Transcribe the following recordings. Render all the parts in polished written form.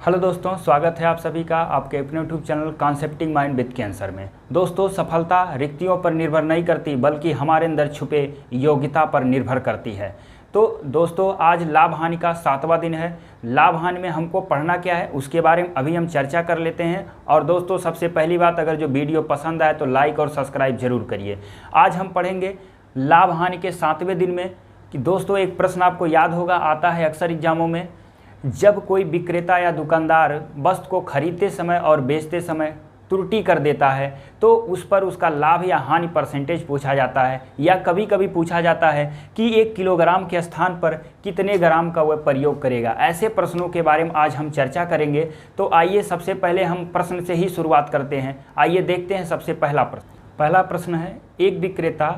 Hello दोस्तों, स्वागत है आप सभी का आपके अपने YouTube channel concepting mind with cancer में। दोस्तों, सफलता रिक्तियों पर निर्भर नहीं करती बल्कि हमारे अंदर छुपे योग्यता पर निर्भर करती है। तो दोस्तों, आज लाभ हानि का 7वां दिन है। लाभ हानि में हमको पढ़ना क्या है उसके बारे में अभी हम चर्चा कर लेते हैं। और दोस्तों, सबसे पहली बात, अगर जो वीडियो पसंद आए तो लाइक और सब्सक्राइब जरूर करिए। आज हम पढ़ेंगे लाभ हानि के 7वें दिन में कि दोस्तों, एक प्रश्न आपको याद होगा, आता है अक्सर एग्जामों में। जब कोई विक्रेता या दुकानदार वस्तु को खरीदते समय और बेचते समय त्रुटि कर देता है तो उस पर उसका लाभ या हानि परसेंटेज पूछा जाता है, या कभी कभी पूछा जाता है कि 1 किलोग्राम के स्थान पर कितने ग्राम का वह प्रयोग करेगा। ऐसे प्रश्नों के बारे में आज हम चर्चा करेंगे। तो आइए सबसे पहले हम प्रश्न से ही शुरुआत करते हैं। आइए देखते हैं सबसे पहला प्रश्न है, एक विक्रेता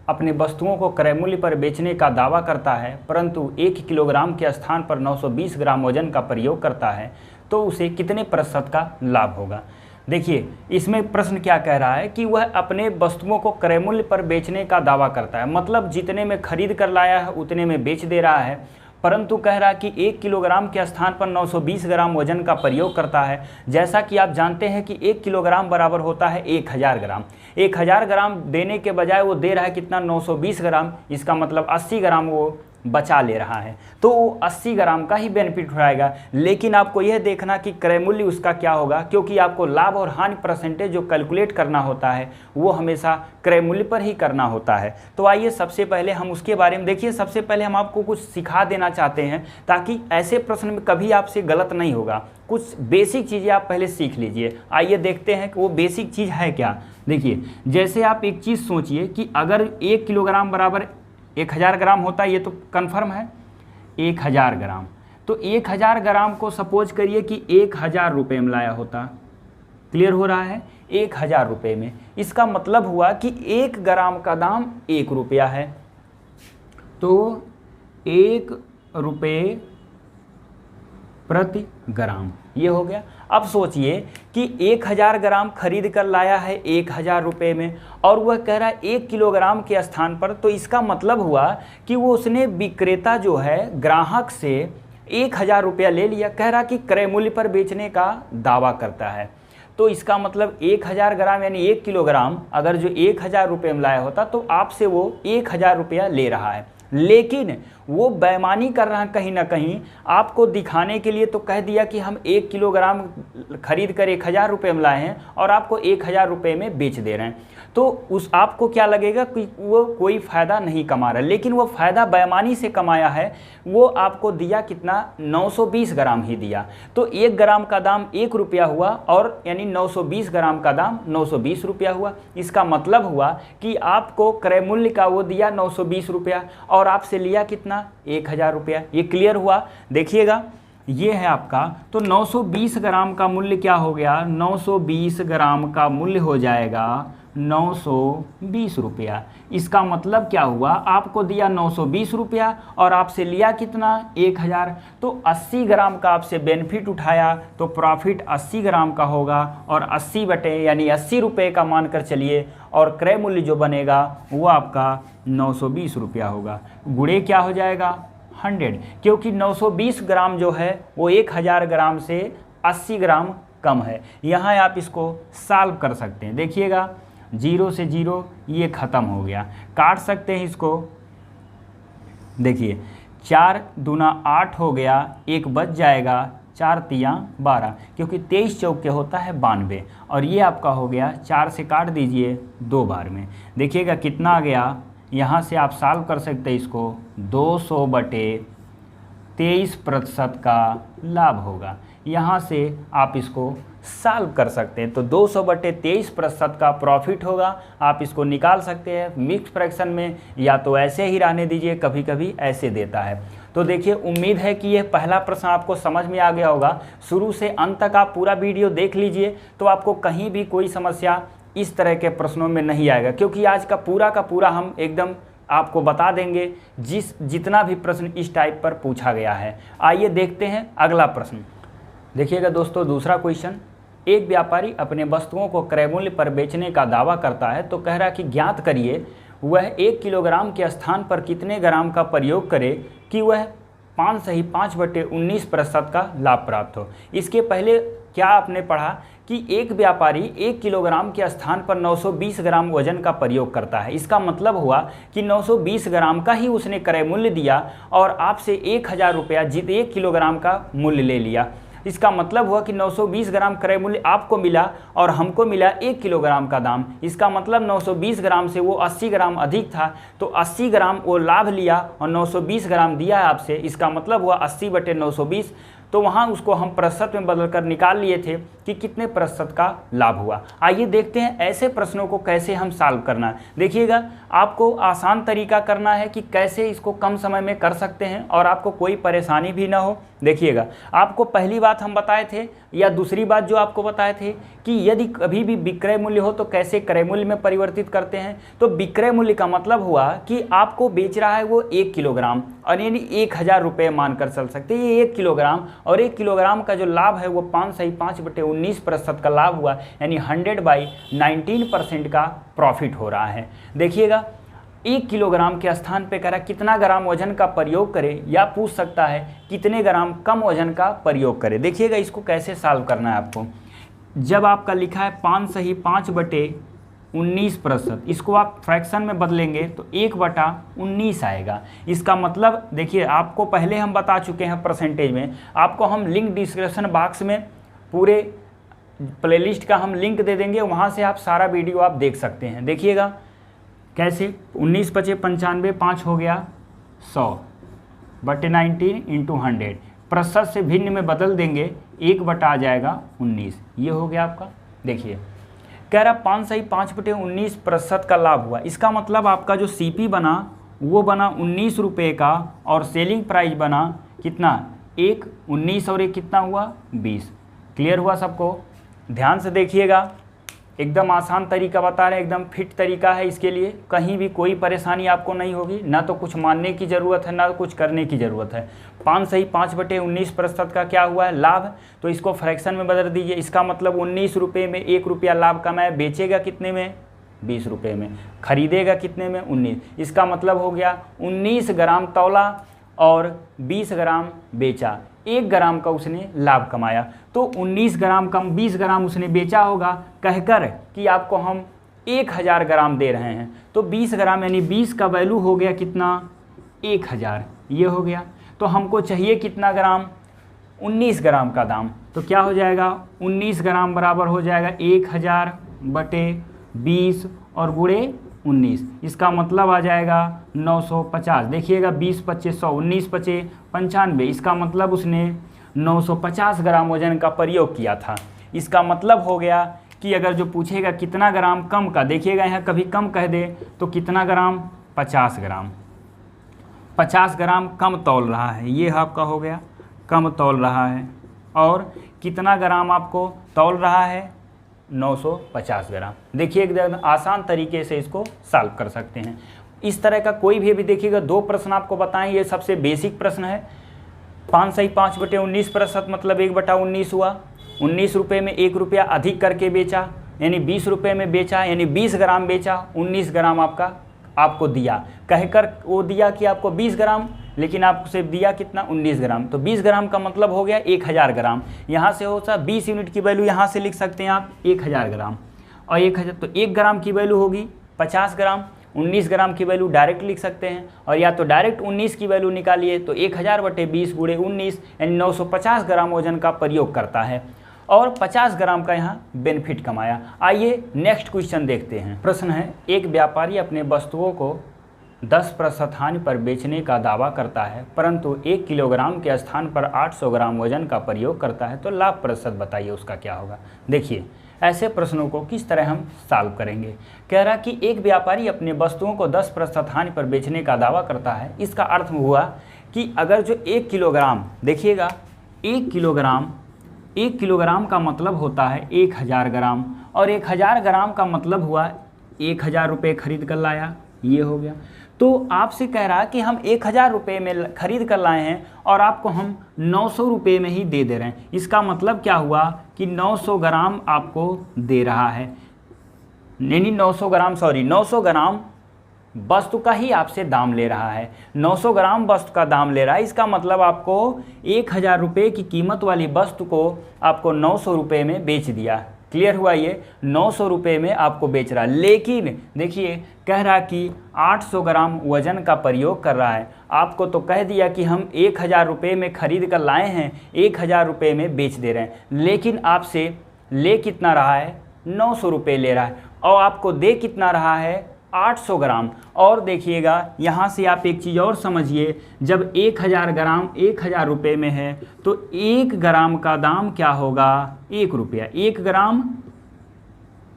अपने वस्तुओं को क्रय मूल्य पर बेचने का दावा करता है परंतु 1 किलोग्राम के स्थान पर 920 ग्राम वजन का प्रयोग करता है, तो उसे कितने प्रतिशत का लाभ होगा। देखिए, इसमें प्रश्न क्या कह रहा है कि वह अपने वस्तुओं को क्रय मूल्य पर बेचने का दावा करता है, मतलब जितने में खरीद कर लाया है उतने में बेच दे रहा है, परंतु कह रहा है कि 1 किलोग्राम के स्थान पर 920 ग्राम वजन का प्रयोग करता है। जैसा कि आप जानते हैं कि 1 किलोग्राम बराबर होता है 1000 ग्राम। 1000 ग्राम देने के बजाय वो दे रहा है कितना, 920 ग्राम। इसका मतलब 80 ग्राम वो बचा ले रहा है, तो वो 80 ग्राम का ही बेनिफिट उठाएगा। लेकिन आपको यह देखना कि क्रय मूल्य उसका क्या होगा, क्योंकि आपको लाभ और हानि परसेंटेज जो कैलकुलेट करना होता है वो हमेशा क्रय मूल्य पर ही करना होता है। तो आइए सबसे पहले हम उसके बारे में देखिए। सबसे पहले हम आपको कुछ सिखा देना चाहते हैं ताकि ऐसे प्रश्न में कभी आपसे गलत नहीं होगा। कुछ बेसिक चीज़ें आप पहले सीख लीजिए। आइए देखते हैं कि वो बेसिक चीज़ है क्या। देखिए, जैसे आप एक चीज़ सोचिए कि अगर 1 किलोग्राम बराबर 1000 ग्राम होता, ये तो कन्फर्म है 1000 ग्राम, तो 1000 ग्राम को सपोज करिए कि 1000 रुपये में लाया होता। क्लियर हो रहा है, 1000 रुपये में। इसका मतलब हुआ कि 1 ग्राम का दाम 1 रुपया है, तो 1 रुपये प्रति ग्राम ये हो गया। अब सोचिए कि 1000 ग्राम खरीद कर लाया है 1000 रुपये में, और वह कह रहा है 1 किलोग्राम के स्थान पर, तो इसका मतलब हुआ कि वो उसने विक्रेता जो है ग्राहक से 1000 रुपया ले लिया। कह रहा कि क्रय मूल्य पर बेचने का दावा करता है, तो इसका मतलब 1000 ग्राम यानी 1 किलोग्राम अगर जो 1000 रुपये में लाया होता तो आपसे वो 1000 रुपया ले रहा है। लेकिन वो बेईमानी कर रहा है कहीं ना कहीं, आपको दिखाने के लिए तो कह दिया कि हम 1 किलोग्राम खरीद कर 1000 रुपये में लाए हैं और आपको 1000 रुपये में बेच दे रहे हैं। तो उस आपको क्या लगेगा कि वो कोई फ़ायदा नहीं कमा रहा है, लेकिन वो फ़ायदा बेईमानी से कमाया है। वो आपको दिया कितना, 920 ग्राम ही दिया। तो 1 ग्राम का दाम 1 रुपया हुआ और यानी 920 ग्राम का दाम 920 रुपया हुआ। इसका मतलब हुआ कि आपको क्रय मूल्य का वो दिया 920 रुपया और आपसे लिया कितना, 1000 रुपया। ये क्लियर हुआ। देखिएगा, ये है आपका, तो 920 ग्राम का मूल्य क्या हो गया, 920 ग्राम का मूल्य हो जाएगा 920 रुपया। इसका मतलब क्या हुआ, आपको दिया 920 रुपया और आपसे लिया कितना, 1000। तो 80 ग्राम का आपसे बेनिफिट उठाया, तो प्रॉफिट 80 ग्राम का होगा और 80 बटे यानी 80 रुपये का मानकर चलिए, और क्रय मूल्य जो बनेगा वो आपका 920 रुपया होगा। गुणे क्या हो जाएगा, 100, क्योंकि 920 ग्राम जो है वो 1000 ग्राम से 80 ग्राम कम है। यहाँ आप इसको सॉल्व कर सकते हैं। देखिएगा, 0 से 0 ये ख़त्म हो गया, काट सकते हैं इसको। देखिए, 4 दूना 8 हो गया, 1 बच जाएगा, 4 तिया 12, क्योंकि 23 चौके होता है 92, और ये आपका हो गया, 4 से काट दीजिए 2 बार में। देखिएगा कितना आ गया, यहाँ से आप सॉल्व कर सकते हैं इसको, 200 बटे 23% का लाभ होगा। यहाँ से आप इसको सॉल्व कर सकते हैं, तो 200 बटे 23% का प्रॉफिट होगा। आप इसको निकाल सकते हैं मिक्स फ्रैक्शन में, या तो ऐसे ही रहने दीजिए, कभी कभी ऐसे देता है। तो देखिए, उम्मीद है कि यह पहला प्रश्न आपको समझ में आ गया होगा। शुरू से अंत तक आप पूरा वीडियो देख लीजिए, तो आपको कहीं भी कोई समस्या इस तरह के प्रश्नों में नहीं आएगा, क्योंकि आज का पूरा हम एकदम आपको बता देंगे जितना भी प्रश्न इस टाइप पर पूछा गया है। आइए देखते हैं अगला प्रश्न। देखिएगा दोस्तों, दूसरा क्वेश्चन, एक व्यापारी अपने वस्तुओं को क्रय मूल्य पर बेचने का दावा करता है, तो कह रहा है कि ज्ञात करिए वह 1 किलोग्राम के स्थान पर कितने ग्राम का प्रयोग करे कि वह 5 सही 5/19% का लाभ प्राप्त हो। इसके पहले क्या आपने पढ़ा कि एक व्यापारी 1 किलोग्राम के स्थान पर 920 ग्राम वजन का प्रयोग करता है। इसका मतलब हुआ कि 920 ग्राम का ही उसने क्रय मूल्य दिया और आपसे 1000 रुपया 1 किलोग्राम का मूल्य ले लिया। इसका मतलब हुआ कि 920 ग्राम क्रय मूल्य आपको मिला और हमको मिला 1 किलोग्राम का दाम। इसका मतलब 920 ग्राम से वो 80 ग्राम अधिक था, तो 80 ग्राम वो लाभ लिया और 920 ग्राम दिया है आपसे। इसका मतलब हुआ 80/920। तो वहाँ उसको हम प्रतिशत में बदल कर निकाल लिए थे कि कितने प्रतिशत का लाभ हुआ। आइए देखते हैं ऐसे प्रश्नों को कैसे हम सॉल्व करना है। देखिएगा, आपको आसान तरीका करना है कि कैसे इसको कम समय में कर सकते हैं और आपको कोई परेशानी भी ना हो। देखिएगा, आपको पहली बात हम बताए थे या दूसरी बात जो आपको बताए थे कि यदि कभी भी विक्रय मूल्य हो तो कैसे क्रय मूल्य में परिवर्तित करते हैं। तो विक्रय मूल्य का मतलब हुआ कि आपको बेच रहा है वो 1 किलोग्राम और यानी 1000 रुपये मानकर चल सकते हैं। ये 1 किलोग्राम और 1 किलोग्राम का जो लाभ है वो 5 सही 5/19% का लाभ हुआ, यानी 100/19% का प्रॉफिट हो रहा है। देखिएगा, 1 किलोग्राम के स्थान पे कह रहा कितना ग्राम वजन का प्रयोग करें, या पूछ सकता है कितने ग्राम कम वजन का प्रयोग करें। देखिएगा, इसको कैसे सॉल्व करना है आपको। जब आपका लिखा है 5 सही 5/19%, इसको आप फ्रैक्शन में बदलेंगे तो 1/19 आएगा। इसका मतलब देखिए, आपको पहले हम बता चुके हैं परसेंटेज में, आपको हम लिंक डिस्क्रिप्शन बॉक्स में पूरे प्लेलिस्ट का हम लिंक दे देंगे, वहाँ से आप सारा वीडियो आप देख सकते हैं। देखिएगा कैसे, 19 × 5 = 95, 5 हो गया 100/19 × 100, प्रतिशत से भिन्न में बदल देंगे, 1 आ जाएगा 19, ये हो गया आपका। देखिए कह रहा 5 सही 5/19% का लाभ हुआ। इसका मतलब आपका जो CP बना वो बना 19 रुपये का और सेलिंग प्राइस बना कितना, 1, 19 और 1 कितना हुआ 20। क्लियर हुआ सबको? ध्यान से देखिएगा, एकदम आसान तरीका बता रहे हैं, एकदम फिट तरीका है। इसके लिए कहीं भी कोई परेशानी आपको नहीं होगी, ना तो कुछ मानने की ज़रूरत है ना कुछ करने की ज़रूरत है। 5 सही 5/19% का क्या हुआ है लाभ, तो इसको फ्रैक्शन में बदल दीजिए। इसका मतलब 19 रुपये में 1 रुपया लाभ कमाया, बेचेगा कितने में 20 रुपये में, खरीदेगा कितने में 19। इसका मतलब हो गया 19 ग्राम तौला और 20 ग्राम बेचा, 1 ग्राम का उसने लाभ कमाया। तो 19 ग्राम कम 20 ग्राम उसने बेचा होगा, कहकर कि आपको हम 1000 ग्राम दे रहे हैं। तो 20 ग्राम यानी 20 का वैल्यू हो गया कितना 1000, ये हो गया। तो हमको चाहिए कितना ग्राम 19 ग्राम का दाम, तो क्या हो जाएगा 19 ग्राम बराबर हो जाएगा 1000/20 और गुणे 19। इसका मतलब आ जाएगा 950। देखिएगा 20 × 25 100, 19 × 25 95। इसका मतलब उसने 950 ग्राम वजन का प्रयोग किया था। इसका मतलब हो गया कि अगर जो पूछेगा कितना ग्राम कम का, देखिएगा यहाँ कभी कम कह दे तो कितना ग्राम 50 ग्राम, 50 ग्राम कम तौल रहा है, ये आपका हो गया कम तौल रहा है। और कितना ग्राम आपको तौल रहा है 950 ग्राम। देखिए एकदम आसान तरीके से इसको सॉल्व कर सकते हैं। इस तरह का कोई भी देखिएगा, 2 प्रश्न आपको बताएं, ये सबसे बेसिक प्रश्न है। 5 सही 5/19% मतलब 1/19 हुआ। 19 रुपये में 1 रुपया अधिक करके बेचा, यानी 20 रुपये में बेचा, यानी 20 ग्राम बेचा, 19 ग्राम आपको दिया, कहकर वो दिया कि आपको 20 ग्राम, लेकिन आपको सिर्फ दिया कितना 19 ग्राम। तो 20 ग्राम का मतलब हो गया 1000 ग्राम। यहाँ से हो सा 20 यूनिट की वैल्यू यहाँ से लिख सकते हैं आप 1000 ग्राम, और 1000 तो 1 ग्राम की वैल्यू होगी 50 ग्राम। 19 ग्राम की वैल्यू डायरेक्ट लिख सकते हैं, और या तो डायरेक्ट 19 की वैल्यू निकालिए तो 1000/20 गुणे 19 यानी 950 ग्राम वजन का प्रयोग करता है और 50 ग्राम का यहाँ बेनिफिट कमाया। आइए नेक्स्ट क्वेश्चन देखते हैं। प्रश्न है, एक व्यापारी अपने वस्तुओं को 10% हानि पर बेचने का दावा करता है, परंतु 1 किलोग्राम के स्थान पर 800 ग्राम वजन का प्रयोग करता है, तो लाभ प्रतिशत बताइए उसका क्या होगा। देखिए ऐसे प्रश्नों को किस तरह हम सॉल्व करेंगे। कह रहा कि एक व्यापारी अपने वस्तुओं को 10% हानि पर बेचने का दावा करता है। इसका अर्थ हुआ कि अगर जो 1 किलोग्राम, देखिएगा 1 किलोग्राम का मतलब होता है 1000 ग्राम, और 1000 ग्राम का मतलब हुआ 1000 रुपये खरीद कर लाया, ये हो गया। तो आपसे कह रहा कि हम 1000 रुपये में खरीद कर लाए हैं और आपको हम 900 रुपये में ही दे दे रहे हैं। इसका मतलब क्या हुआ कि 900 ग्राम आपको दे रहा है, यानी 900 ग्राम वस्तु का ही आपसे दाम ले रहा है, 900 ग्राम वस्तु का दाम ले रहा है। इसका मतलब आपको 1000 रुपये की कीमत वाली वस्तु को आपको 900 रुपये में बेच दिया। क्लियर हुआ? ये 900 रुपये में आपको बेच रहा है, लेकिन देखिए कह रहा कि 800 ग्राम वजन का प्रयोग कर रहा है। आपको तो कह दिया कि हम 1000 रुपये में खरीद कर लाए हैं, 1000 रुपये में बेच दे रहे हैं, लेकिन आपसे ले कितना रहा है? 900 रुपये ले रहा है, और आपको दे कितना रहा है? 800 ग्राम। और देखिएगा यहाँ से आप एक चीज़ और समझिए, जब 1000 ग्राम 1000 रुपये में है तो 1 ग्राम का दाम क्या होगा? 1 रुपया। 1 ग्राम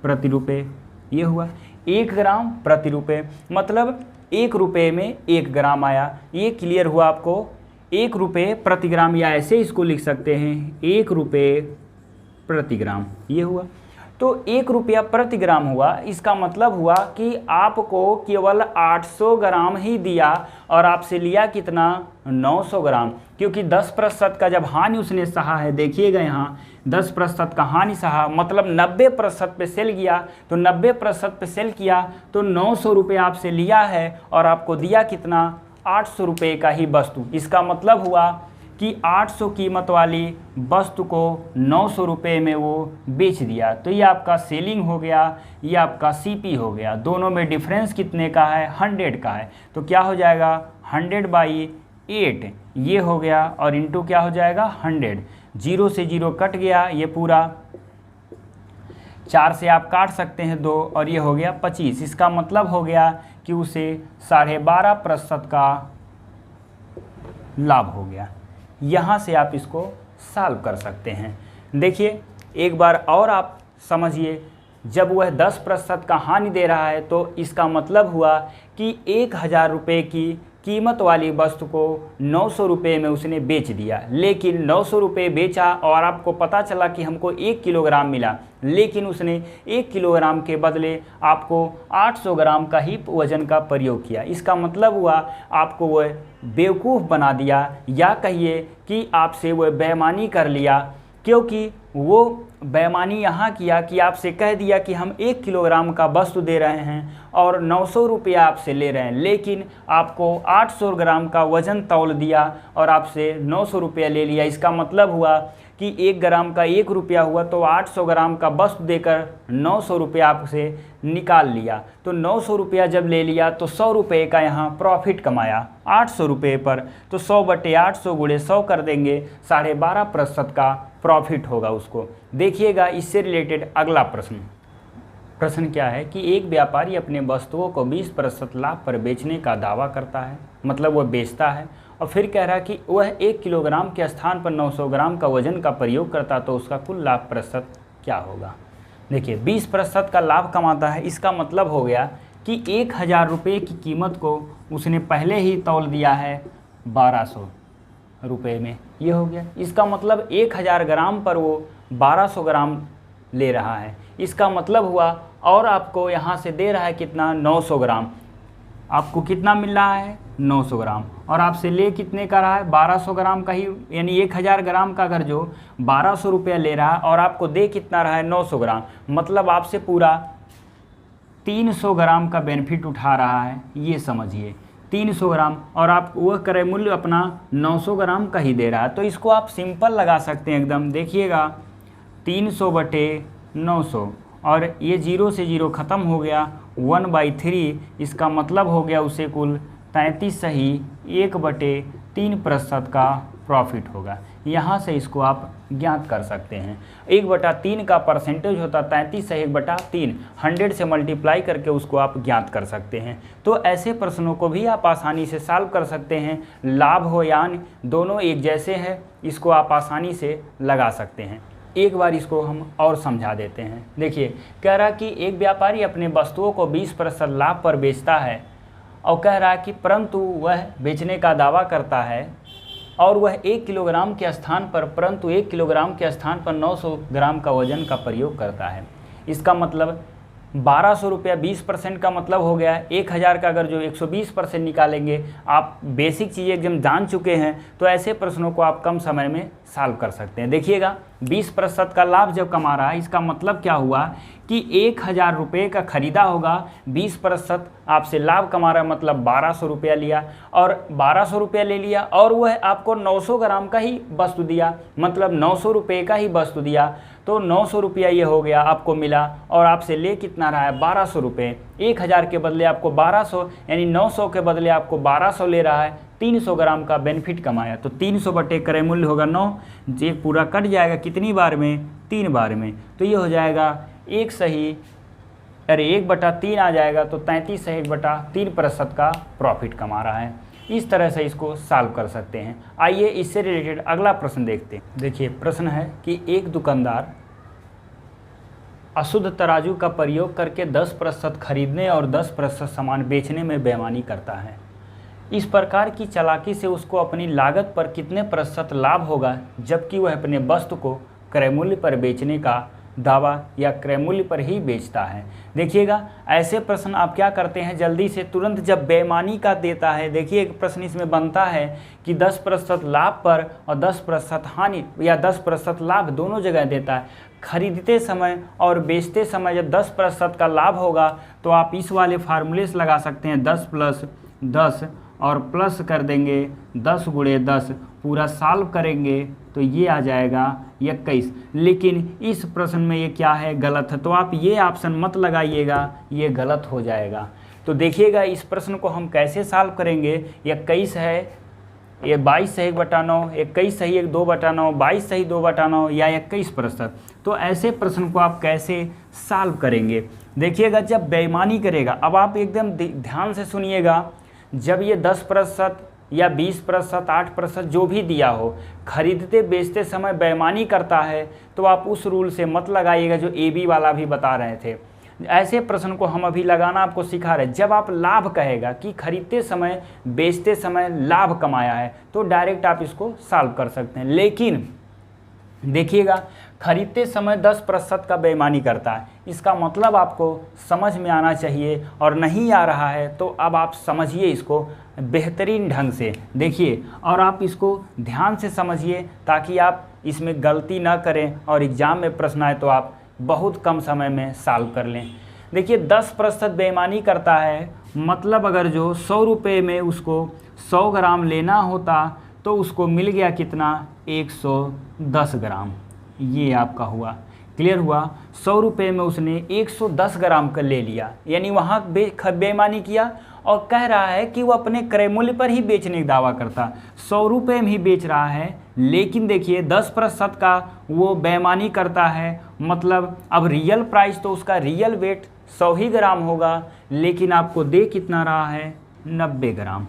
प्रति रुपये, ये हुआ 1 ग्राम प्रति रुपये, मतलब 1 रुपये में 1 ग्राम आया। ये क्लियर हुआ आपको? 1 रुपये प्रति ग्राम, या ऐसे इसको लिख सकते हैं 1 रुपये प्रति ग्राम, ये हुआ। तो 1 रुपया प्रति ग्राम हुआ। इसका मतलब हुआ कि आपको केवल 800 ग्राम ही दिया और आपसे लिया कितना? 900 ग्राम। क्योंकि 10% का जब हानि उसने सहा है, देखिएगा यहाँ 10% का हानि सहा, मतलब 90% पे सेल किया, तो 90% पे सेल किया तो 900 रुपये आपसे लिया है और आपको दिया कितना? 800 रुपये का ही वस्तु। इसका मतलब हुआ कि 800 कीमत वाली वस्तु को 900 रुपये में वो बेच दिया। तो ये आपका सेलिंग हो गया, ये आपका सीपी हो गया। दोनों में डिफरेंस कितने का है? 100 का है। तो क्या हो जाएगा? 100/8 ये हो गया, और इंटू क्या हो जाएगा? 100। 0 से 0 कट गया, ये पूरा 4 से आप काट सकते हैं 2, और ये हो गया 25। इसका मतलब हो गया कि उसे 12.5% का लाभ हो गया। यहाँ से आप इसको सॉल्व कर सकते हैं। देखिए एक बार और आप समझिए, जब वह 10% का हानि दे रहा है तो इसका मतलब हुआ कि 1000 रुपये की कीमत वाली वस्तु को 900 रुपये में उसने बेच दिया, लेकिन 900 रुपये बेचा और आपको पता चला कि हमको 1 किलोग्राम मिला, लेकिन उसने 1 किलोग्राम के बदले आपको 800 ग्राम का ही वज़न का प्रयोग किया। इसका मतलब हुआ आपको वह बेवकूफ़ बना दिया, या कहिए कि आपसे वह बेईमानी कर लिया। क्योंकि वो बेईमानी यहाँ किया कि आपसे कह दिया कि हम 1 किलोग्राम का वस्तु दे रहे हैं और 900 रुपया आपसे ले रहे हैं, लेकिन आपको 800 ग्राम का वज़न तौल दिया और आपसे 900 रुपया ले लिया। इसका मतलब हुआ कि 1 ग्राम का 1 रुपया हुआ, तो 800 ग्राम का वस्तु देकर 900 रुपया आपसे निकाल लिया। तो 900 रुपया जब ले लिया तो 100 रुपये का यहाँ प्रॉफिट कमाया 800 रुपये पर। तो 100/800 × 100 कर देंगे, 12.5% का प्रॉफिट होगा उसको। देखिएगा इससे रिलेटेड अगला प्रश्न क्या है कि एक व्यापारी अपने वस्तुओं को 20% लाभ पर बेचने का दावा करता है, मतलब वह बेचता है, और फिर कह रहा है कि वह 1 किलोग्राम के स्थान पर 900 ग्राम का वजन का प्रयोग करता, तो उसका कुल लाभ प्रतिशत क्या होगा? देखिए 20% का लाभ कमाता है, इसका मतलब हो गया कि 1000 रुपये की कीमत को उसने पहले ही तौल दिया है 1200 रुपये में, ये हो गया। इसका मतलब 1000 ग्राम पर वो 1200 ग्राम ले रहा है। इसका मतलब हुआ, और आपको यहाँ से दे रहा है कितना? 900 ग्राम। आपको कितना मिल रहा है? 900 ग्राम। और आपसे ले कितने का रहा है? 1200 ग्राम का ही, यानी 1000 ग्राम का अगर जो 1200 रुपया ले रहा है और आपको दे कितना रहा है? 900 ग्राम। मतलब आपसे पूरा 300 ग्राम का बेनिफिट उठा रहा है, ये समझिए 300 ग्राम, और आप वह क्रय मूल्य अपना 900 ग्राम का ही दे रहा है। तो इसको आप सिंपल लगा सकते हैं एकदम। देखिएगा 300/900, और ये 0 से 0 ख़त्म हो गया, 1/3। इसका मतलब हो गया उसे कुल 33 सही 1/3% का प्रॉफिट होगा। यहाँ से इसको आप ज्ञात कर सकते हैं। 1/3 का परसेंटेज होता 33 से 1/3, 100 से मल्टीप्लाई करके उसको आप ज्ञात कर सकते हैं। तो ऐसे प्रश्नों को भी आप आसानी से सॉल्व कर सकते हैं। लाभ हो या हानि दोनों एक जैसे हैं, इसको आप आसानी से लगा सकते हैं। एक बार इसको हम और समझा देते हैं। देखिए कह रहा कि एक व्यापारी अपने वस्तुओं को 20% लाभ पर बेचता है, और कह रहा है कि परंतु वह बेचने का दावा करता है, और वह 1 किलोग्राम के स्थान पर, परंतु 1 किलोग्राम के स्थान पर 900 ग्राम का वजन का प्रयोग करता है। इसका मतलब 1200 रुपया 20% का मतलब हो गया 1000 का अगर जो 120% निकालेंगे। आप बेसिक चीज़ें एकदम जान चुके हैं, तो ऐसे प्रश्नों को आप कम समय में सॉल्व कर सकते हैं। देखिएगा 20% का लाभ जब कमा रहा है, इसका मतलब क्या हुआ कि 1000 रुपये का खरीदा होगा, 20% आपसे लाभ कमा रहा है, मतलब 1200 रुपया लिया, और 1200 रुपया ले लिया और वह आपको 900 ग्राम का ही वस्तु दिया, मतलब 900 रुपये का ही वस्तु दिया। तो 900 रुपया ये हो गया आपको मिला, और आपसे ले कितना रहा है 1200 रुपये। 1000 के बदले आपको 1200, यानी 900 के बदले आपको 1200 ले रहा है, 300 ग्राम का बेनिफिट कमाया। तो 300 बटे क्रय मूल्य होगा 9, ये पूरा कट जाएगा कितनी बार में, 3 बार में। तो ये हो जाएगा 1/3 आ जाएगा, तो 33 से 1/3% का प्रॉफिट कमा रहा है। इस तरह से इसको सॉल्व कर सकते हैं। आइए इससे रिलेटेड अगला प्रश्न देखते हैं। देखिए प्रश्न है कि एक दुकानदार अशुद्ध तराजू का प्रयोग करके 10% खरीदने और 10% सामान बेचने में बेईमानी करता है। इस प्रकार की चालाकी से उसको अपनी लागत पर कितने प्रतिशत लाभ होगा, जबकि वह अपने वस्तु को क्रय मूल्य पर बेचने का दावा या क्रय मूल्य पर ही बेचता है। देखिएगा ऐसे प्रश्न आप क्या करते हैं, जल्दी से तुरंत जब बेईमानी का देता है, देखिए एक प्रश्न इसमें बनता है कि 10% लाभ पर और 10% हानि या 10% लाभ दोनों जगह देता है। खरीदते समय और बेचते समय जब 10% का लाभ होगा तो आप इस वाले फार्मूले से लगा सकते हैं 10 + 10 और प्लस कर देंगे 10 × 10, पूरा सॉल्व करेंगे तो ये आ जाएगा 21। लेकिन इस प्रश्न में ये क्या है, गलत है, तो आप ये ऑप्शन मत लगाइएगा, ये गलत हो जाएगा। तो देखिएगा इस प्रश्न को हम कैसे सॉल्व करेंगे। 21 है, ये 22 सही 1/9, 21 सही 2/9, 22 सही 2/9 या 21%। तो ऐसे प्रश्न को आप कैसे सॉल्व करेंगे। देखिएगा जब बेईमानी करेगा, अब आप एकदम ध्यान से सुनिएगा, जब ये 10% या 20%, 8% जो भी दिया हो, खरीदते बेचते समय बेईमानी करता है, तो आप उस रूल से मत लगाइएगा जो AB वाला भी बता रहे थे। ऐसे प्रश्न को हम अभी लगाना आपको सिखा रहे हैं। जब आप लाभ कहेगा कि खरीदते समय बेचते समय लाभ कमाया है, तो डायरेक्ट आप इसको सॉल्व कर सकते हैं। लेकिन देखिएगा खरीदते समय 10% का बेईमानी करता है, इसका मतलब आपको समझ में आना चाहिए, और नहीं आ रहा है तो अब आप समझिए इसको बेहतरीन ढंग से, देखिए और आप इसको ध्यान से समझिए ताकि आप इसमें गलती ना करें और एग्ज़ाम में प्रश्न आए तो आप बहुत कम समय में सॉल्व कर लें। देखिए 10% बेईमानी करता है, मतलब अगर जो 100 रुपये में उसको 100 ग्राम लेना होता तो उसको मिल गया कितना, 110 ग्राम। ये आपका हुआ, क्लियर हुआ। 100 रुपये में उसने 110 ग्राम का ले लिया, यानी वहाँ बेईमानी किया, और कह रहा है कि वो अपने क्रय मूल्य पर ही बेचने का दावा करता, 100 रुपये में ही बेच रहा है। लेकिन देखिए 10% का वो बेईमानी करता है, मतलब अब रियल प्राइस तो उसका रियल वेट 100 ही ग्राम होगा, लेकिन आपको दे कितना रहा है, 90 ग्राम।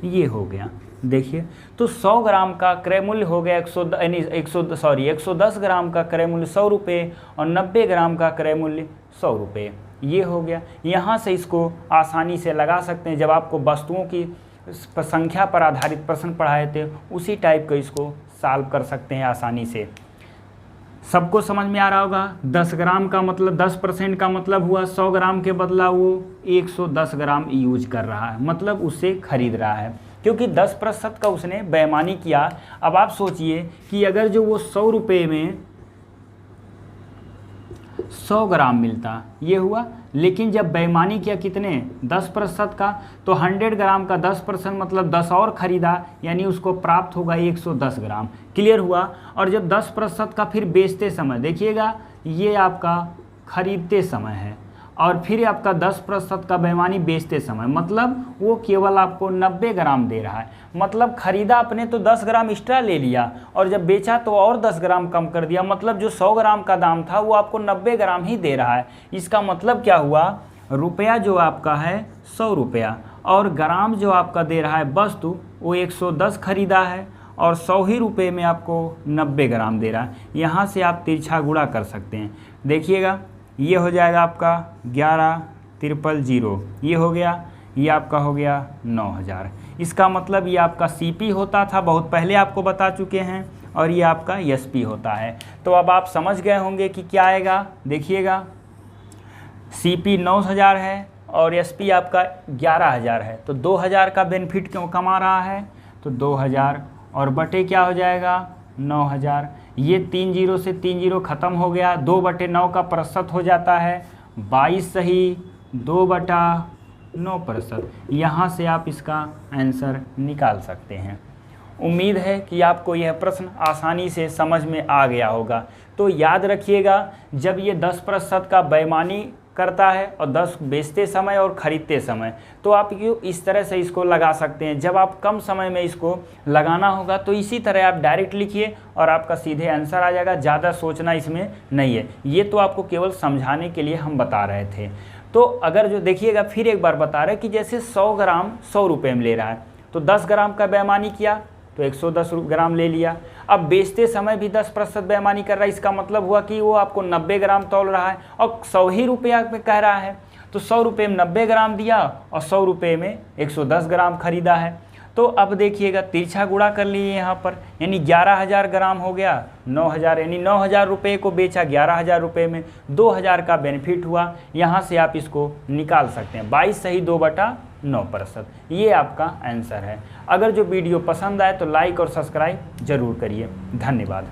ये हो गया। देखिए तो 100 ग्राम का क्रय मूल्य हो गया 110 ग्राम का क्रय मूल्य 100 रुपये और 90 ग्राम का क्रय मूल्य 100 रुपये। ये हो गया। यहाँ से इसको आसानी से लगा सकते हैं। जब आपको वस्तुओं की संख्या पर आधारित प्रश्न पढ़ाए थे, उसी टाइप का इसको सॉल्व कर सकते हैं आसानी से। सबको समझ में आ रहा होगा। 10 ग्राम का मतलब 10% का मतलब हुआ 100 ग्राम के बदला वो 110 ग्राम यूज कर रहा है, मतलब उससे खरीद रहा है, क्योंकि 10% का उसने बेईमानी किया। अब आप सोचिए कि अगर जो वो 100 रुपये में 100 ग्राम मिलता, ये हुआ, लेकिन जब बेईमानी किया कितने, 10% का, तो 100 ग्राम का 10% मतलब 10 और ख़रीदा, यानी उसको प्राप्त होगा 110 ग्राम। क्लियर हुआ। और जब 10% का फिर बेचते समय, देखिएगा ये आपका खरीदते समय है, और फिर आपका 10% का बेईमानी बेचते समय, मतलब वो केवल आपको 90 ग्राम दे रहा है। मतलब खरीदा आपने तो 10 ग्राम एक्स्ट्रा ले लिया, और जब बेचा तो और 10 ग्राम कम कर दिया, मतलब जो 100 ग्राम का दाम था वो आपको 90 ग्राम ही दे रहा है। इसका मतलब क्या हुआ, रुपया जो आपका है 100 रुपया, और ग्राम जो आपका दे रहा है वस्तु वो 110 खरीदा है, और 100 ही रुपये में आपको 90 ग्राम दे रहा है। यहाँ से आप तिरछा गुणा कर सकते हैं। देखिएगा ये हो जाएगा आपका 11,000, ये हो गया, ये आपका हो गया 9,000। इसका मतलब ये आपका CP होता था, बहुत पहले आपको बता चुके हैं, और ये आपका SP होता है। तो अब आप समझ गए होंगे कि क्या आएगा। देखिएगा CP 9,000 है और SP आपका 11,000 है, तो 2,000 का बेनिफिट क्यों कमा रहा है, तो 2,000 और बटे क्या हो जाएगा 9,000। ये 3 जीरो से 3 जीरो ख़त्म हो गया, 2/9 का प्रतिशत हो जाता है 22 सही, 2/9%। यहाँ से आप इसका आंसर निकाल सकते हैं। उम्मीद है कि आपको यह प्रश्न आसानी से समझ में आ गया होगा। तो याद रखिएगा, जब ये 10% का बेईमानी करता है और 10 बेचते समय और ख़रीदते समय, तो आप क्यों इस तरह से इसको लगा सकते हैं। जब आप कम समय में इसको लगाना होगा तो इसी तरह आप डायरेक्ट लिखिए और आपका सीधे आंसर आ जाएगा। ज़्यादा सोचना इसमें नहीं है। ये तो आपको केवल समझाने के लिए हम बता रहे थे। तो अगर जो देखिएगा, फिर एक बार बता रहे हैं कि जैसे 100 ग्राम 100 रुपये में ले रहा है, तो 10 ग्राम का बेईमानी किया तो 110 ग्राम ले लिया। अब बेचते समय भी 10% बेईमानी कर रहा है, इसका मतलब हुआ कि वो आपको 90 ग्राम तौल रहा है और 100 ही रुपया में कह रहा है। तो 100 रुपये में 90 ग्राम दिया और 100 रुपये में 110 ग्राम खरीदा है। तो अब देखिएगा, तिरछा गुणा कर लिए यहाँ पर, यानी 11,000 ग्राम हो गया 9,000, यानी 9,000 रुपये को बेचा 11,000 रुपये में, 2,000 का बेनिफिट हुआ। यहाँ से आप इसको निकाल सकते हैं, 22 सही 2/9%। ये आपका आंसर है। अगर जो वीडियो पसंद आए तो लाइक और सब्सक्राइब जरूर करिए। धन्यवाद।